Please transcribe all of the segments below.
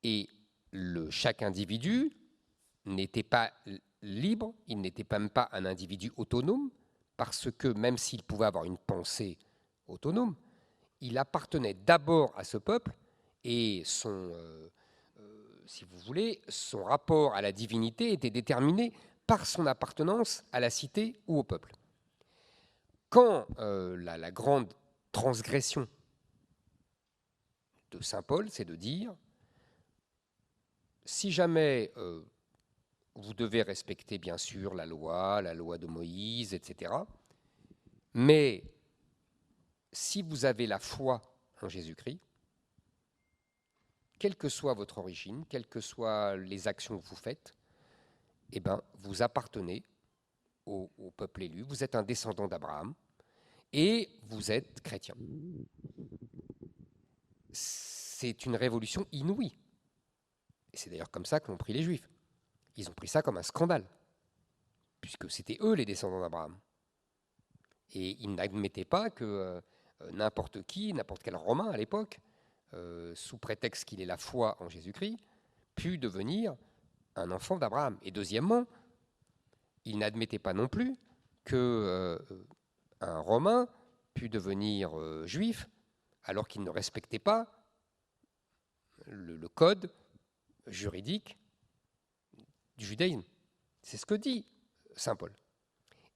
Et chaque individu n'était pas libre, il n'était même pas un individu autonome, parce que même s'il pouvait avoir une pensée autonome, il appartenait d'abord à ce peuple et si vous voulez, son rapport à la divinité était déterminé par son appartenance à la cité ou au peuple. Quand la grande transgression de saint Paul, c'est de dire, si jamais vous devez respecter bien sûr la loi de Moïse, etc., mais si vous avez la foi en Jésus-Christ, quelle que soit votre origine, quelles que soient les actions que vous faites, eh ben, vous appartenez au peuple élu, vous êtes un descendant d'Abraham et vous êtes chrétien. C'est une révolution inouïe. Et c'est d'ailleurs comme ça que l'ont pris les Juifs. Ils ont pris ça comme un scandale, puisque c'était eux les descendants d'Abraham. Et ils n'admettaient pas que n'importe qui, n'importe quel Romain à l'époque, sous prétexte qu'il ait la foi en Jésus-Christ, pût devenir un enfant d'Abraham. Et deuxièmement, ils n'admettaient pas non plus qu'un Romain pût devenir juif alors qu'il ne respectait pas le code juridique du judaïsme. C'est ce que dit saint Paul.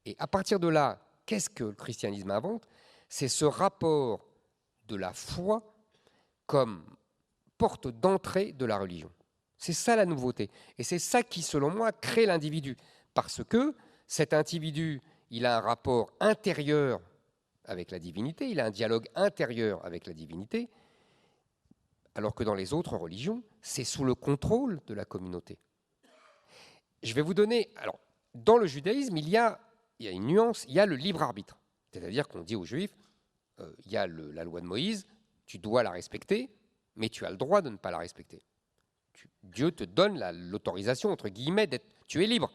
Et à partir de là, qu'est-ce que le christianisme invente? C'est ce rapport de la foi comme porte d'entrée de la religion. C'est ça la nouveauté. Et c'est ça qui, selon moi, crée l'individu. Parce que cet individu, il a un rapport intérieur avec la divinité, il a un dialogue intérieur avec la divinité, alors que dans les autres religions, c'est sous le contrôle de la communauté. Je vais vous donner... Alors, dans le judaïsme, il y a une nuance, il y a le libre arbitre. C'est-à-dire qu'on dit aux Juifs, il y a la loi de Moïse, tu dois la respecter, mais tu as le droit de ne pas la respecter. Dieu te donne l'autorisation, entre guillemets, tu es libre.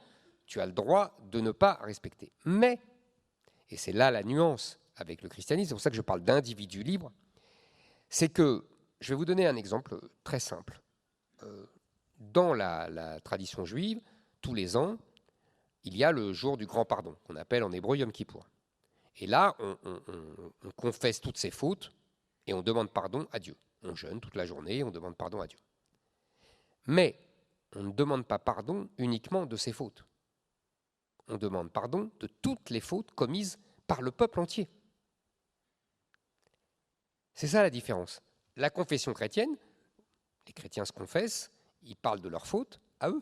Tu as le droit de ne pas respecter. Mais, et c'est là la nuance avec le christianisme, c'est pour ça que je parle d'individu libre, c'est que, je vais vous donner un exemple très simple. Dans la tradition juive, tous les ans, il y a le jour du grand pardon, qu'on appelle en hébreu Yom Kippour. Et là, on confesse toutes ses fautes et on demande pardon à Dieu. On jeûne toute la journée, on demande pardon à Dieu. Mais on ne demande pas pardon uniquement de ses fautes. On demande pardon de toutes les fautes commises par le peuple entier. C'est ça la différence. La confession chrétienne, les chrétiens se confessent, ils parlent de leurs fautes à eux,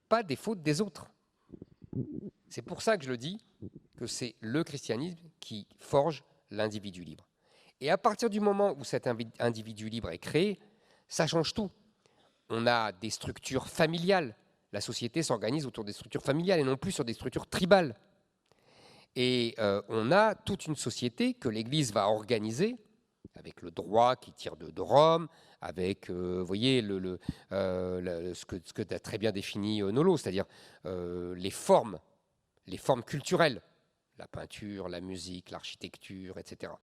pas des fautes des autres. C'est pour ça que je le dis, que c'est le christianisme qui forge l'individu libre. Et à partir du moment où cet individu libre est créé, ça change tout. On a des structures familiales. La société s'organise autour des structures familiales et non plus sur des structures tribales. Et on a toute une société que l'Église va organiser avec le droit qui tire de Rome, avec, vous voyez, ce que tu as très bien défini, Nolo, c'est-à-dire les formes culturelles, la peinture, la musique, l'architecture, etc.